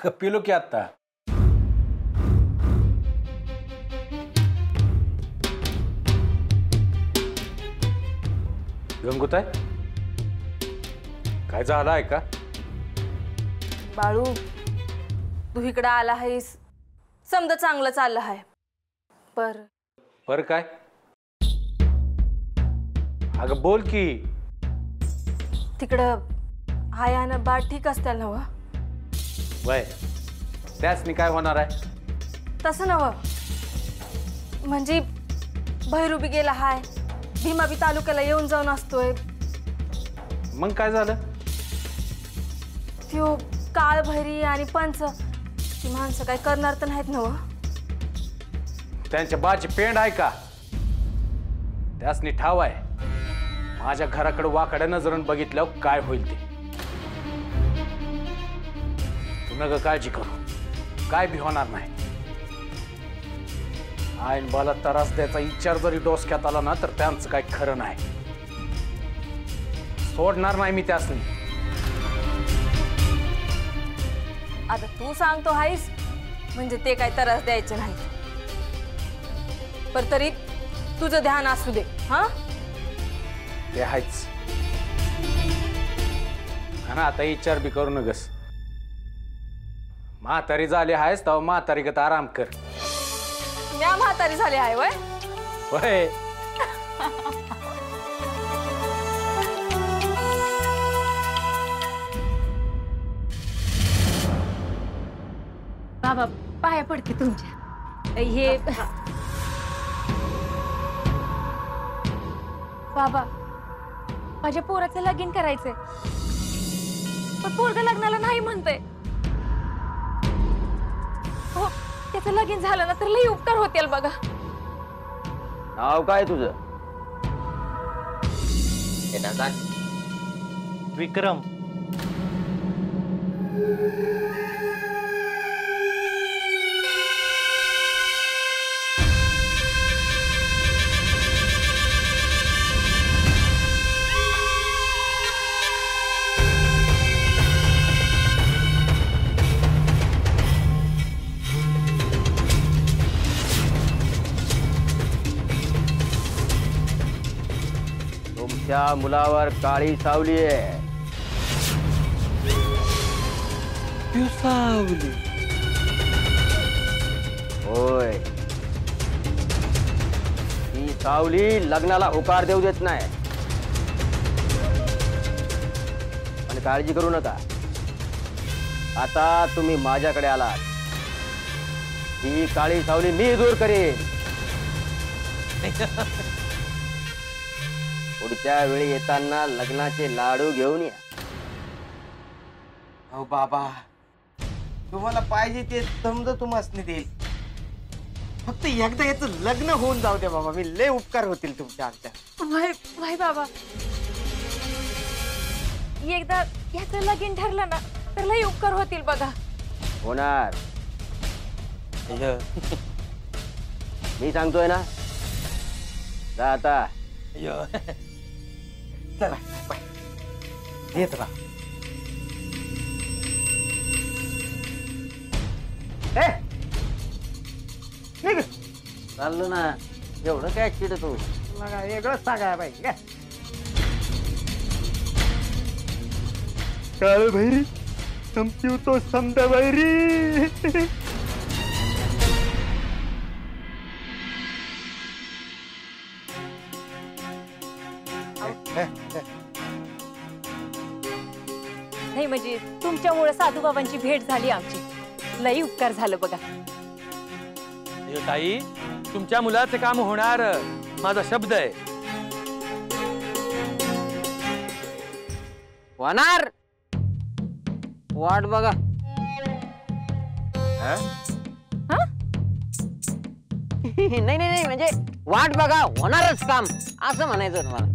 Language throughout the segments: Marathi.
अगं पिलो की आता. गंगूताई काय झालं आहे का? बाळू तू इकडं आला आहेस समजा चांगलं चाललं आहे पर काय? अगं बोल की. तिकडं आयानं बा ठीक असत्याल नव? वय त्यासनी काय होणार आहे? तसं नव म्हणजे भैरूबी गेला हाय, भीमाबी तालुक्याला येऊन जाऊन असतोय. मग काय झालं? त्यो काळ भैरी आणि पंच ती माणसं काय करणार तर नाहीत नव? त्यांच्या बाची पेंड आहे का? त्यासनी ठाव आहे माझ्या घराकडे वाकड्या नजरून बघितल्यावर काय होईल ते. तू नका काळजी करू, काय भी होणार नाही. आईन बाला त्रास द्यायचा विचार जरी डोसक्यात आला ना तर त्यांचं काय खरं नाही. सोडणार नाही मी त्यासनी. आता तू सांगतो हायस म्हणजे ते काय त्रास द्यायचे नाही, पर तरी तुझं ध्यान असू दे. हा ते आहेच हा ना. आता विचार बी करू नगस. म्हातारी झाली आहेस तेव्हा म्हातारीगत आराम कर. म्या म्हातारी झाली आहे वय? होय. बाबा पाया पडते तुमच्या. हे बाबा माझ्या पोराचं लगीन करायचंय पण पोरग लग्नाला नाही म्हणतंय. हो त्याचं लगीन झालं ना तर लई उपकार होतील बघा. नाव काय तुझं? विक्रम. तुमच्या मुलावर काळी सावली आहे. सावली. होय, ही सावली लग्नाला होकार देऊ देत नाही. पण काळजी करू नका, आता तुम्ही माझ्याकडे आलात, ही काळी सावली मी दूर करेन. पुढच्या वेळी येताना लग्नाचे लाडू घेऊन या. हो बाबा तुम्हाला पाहिजे ते समजा तुम्हाला देईल, फक्त एकदा याचं लग्न होऊन जाऊ द्या बाबा. मी लय उपकार होतील तुमच्या आमच्या. वाय बाबा एकदा याचं लगीन ठरलं ना तर लई उपकार होतील बघा. होणार. मी सांगतोय ना, जा आता. चला येत बा. चाललो ना, एवढं काय चिड तू? वेगळंच सांगाय पाहिजे काय? काळ भैरी संपू तो समद भैरी. नाही म्हणजे तुमच्यामुळे साधूबाबांची भेट झाली आमची. लई उपकार झालं बघा. ताई तुमच्या मुलाचं काम होणार, माझा शब्द आहे. होणार. वाट बघा. नाही नाही नाही म्हणजे वाट बघा, होणारच काम असं म्हणायचं तुम्हाला.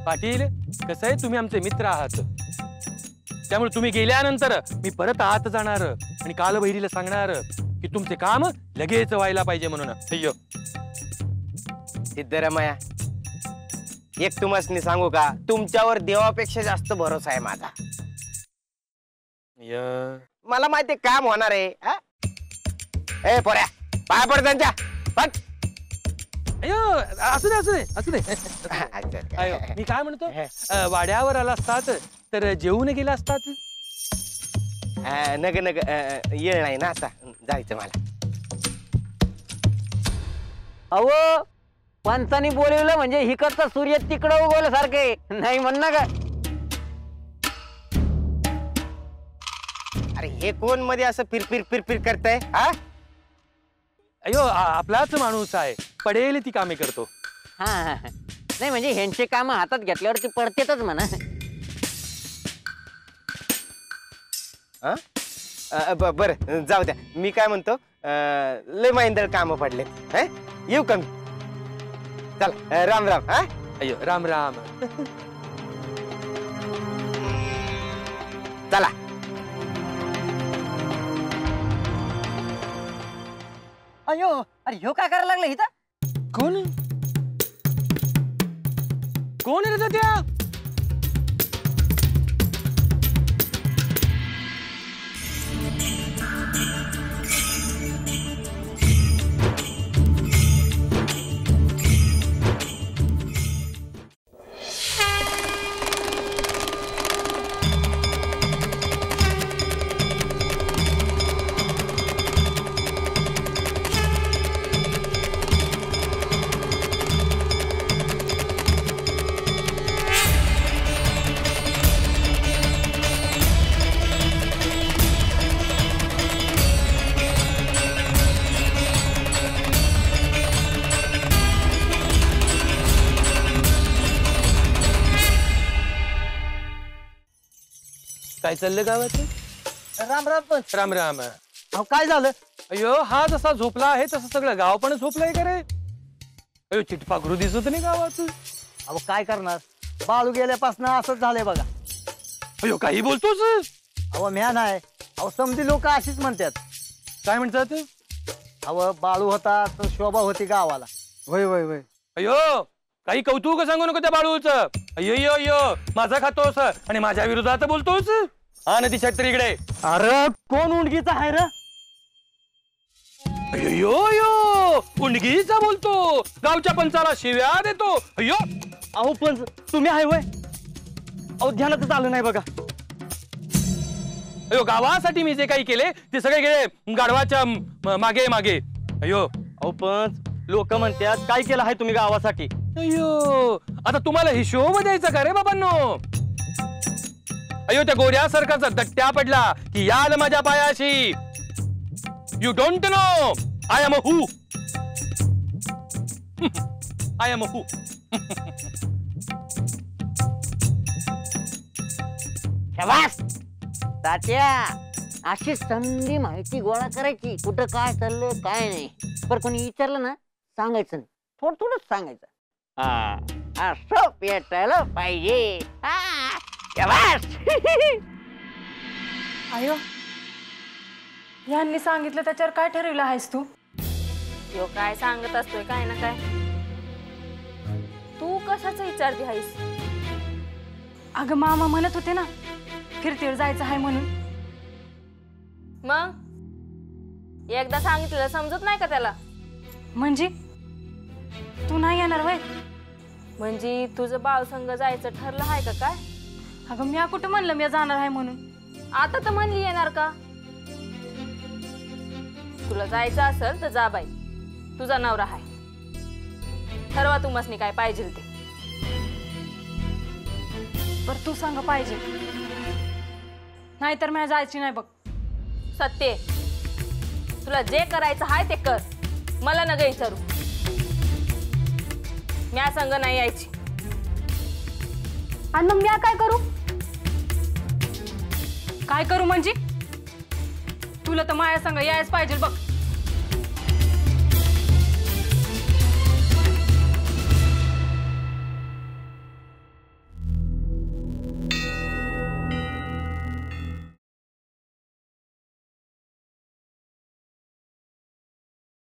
पाटील कसं आहे, तुम्ही आमचे मित्र आहात, त्यामुळे तुम्ही गेल्यानंतर मी परत आत जाणार आणि कालभैरीला सांगणार की तुमचे काम लगेच व्हायला पाहिजे म्हणून. अय्यो सिद्धरामया, एक तुम्हाला सांगू का, तुमच्यावर देवापेक्षा जास्त भरोसा आहे माझा. मला माहिती काम होणार आहे हा? ए पोऱ्या पाय पड त्यांच्या पट. अयो असू दे असू दे असू दे. अयो मी काय म्हणतो वाड्यावर आला असतात तर जेवून गेला असतात. नग नग येळ नाही ना आता जायचं मला. अहो पंचानी बोलवलं म्हणजे हिकडचा सूर्य तिकडं उगवलं सारखे नाही म्हणणं का. अरे हे कोण मध्ये असं फिरफिर फिरफिर करताय हा? अयो आपलाच माणूस आहे पडेल ती कामे करतो. हा नाही म्हणजे ह्यांचे काम हातात घेतल्यावरती पडतेच म्हणा. बर जाऊ द्या. मी काय म्हणतो लय माहिंदळ काम पडले येऊ कमी. चल राम राम हा. अयो राम राम. चला. अयो अरे ह्यो काय करायला लागला इथं. कोण कोण रे त्या. काय चाललं गावात. राम राम पण राम राम. अहो काय झालं. अयो हा जसा झोपला आहे तसं सगळं गाव पण झोपलंय का रे. अयो चिटपाखरू दिसत नाही गावात. अहो काय करणार बाळू गेल्यापासून असंच झालंय बघा. अयो काही बोलतोस. अहो म्या नाही. अहो समधी लोक अशीच म्हणतात. काय म्हणतात. अहो बाळू होता तर शोभा होती गावाला. वय वय वय. अयो काही कौतुक सांगू नको त्या बाळूच. अयो यो यो माझा खातोस आणि माझ्या विरोधात बोलतोस. हा ना ती छत्री इकडे. अरे कोण उंडगीचा आहे रे. अयो यो यो उंडगीचा बोलतो. गावच्या पंचाला शिव्या देतो. अयो अहो पण तुम्ही आहे वय. अहो ध्यानातच आलं नाही बघा. अयो गावासाठी मी जे काही केले ते सगळे गेले गाढवाच्या मागे मागे. अयो अहो पण लोक म्हणतात काय केलं आहे तुम्ही गावासाठी. अयो आता तुम्हाला हिशोब द्यायचा का रे बाबांनो. अयो त्या गोऱ्या सरकारचा दट्ट्या पडला की याल माझ्या पायाशी. You don't know I am a who. I am a who. Tatya अशी समधी माहिती गोळा करायची कुठं काय चाललं काय नाही. पर कोणी विचारलं ना सांगायचं नाही. थोडं थोडंच सांगायचं. हा असं पेटायला पाहिजे. आयो यांनी सांगितलं त्याच्यावर काय ठरवलं आहेस तू. यो काय सांगत असतोय काय ना काय. तू कशाच विचारते आहेस. अगं मामा म्हणत होते ना फिरतीवर जायचं आहे म्हणून. मग एकदा सांगितलं समजत नाही का त्याला. म्हणजे तू नाही येणार वय. म्हणजे तुझं बाळ संग जायचं ठरलं आहे का काय. अगं मी कुठं म्हणलं मी जाणार आहे म्हणून. आता तर म्हणली येणार का. तुला जायचं असेल तर जा बाई. तुझा नवरा आहे ठरवा तू मसनी काय पाहिजे ते. पर तू सांग पाहिजे नाहीतर मी जायची नाही बघ. सत्य तुला जे करायचं आहे ते कर. मला नग विचारू. म्या संग नाही यायची. आणि मग मी काय करू. काय करू म्हणजे तुला तर माझ्या संग यायच पाहिजे बघ.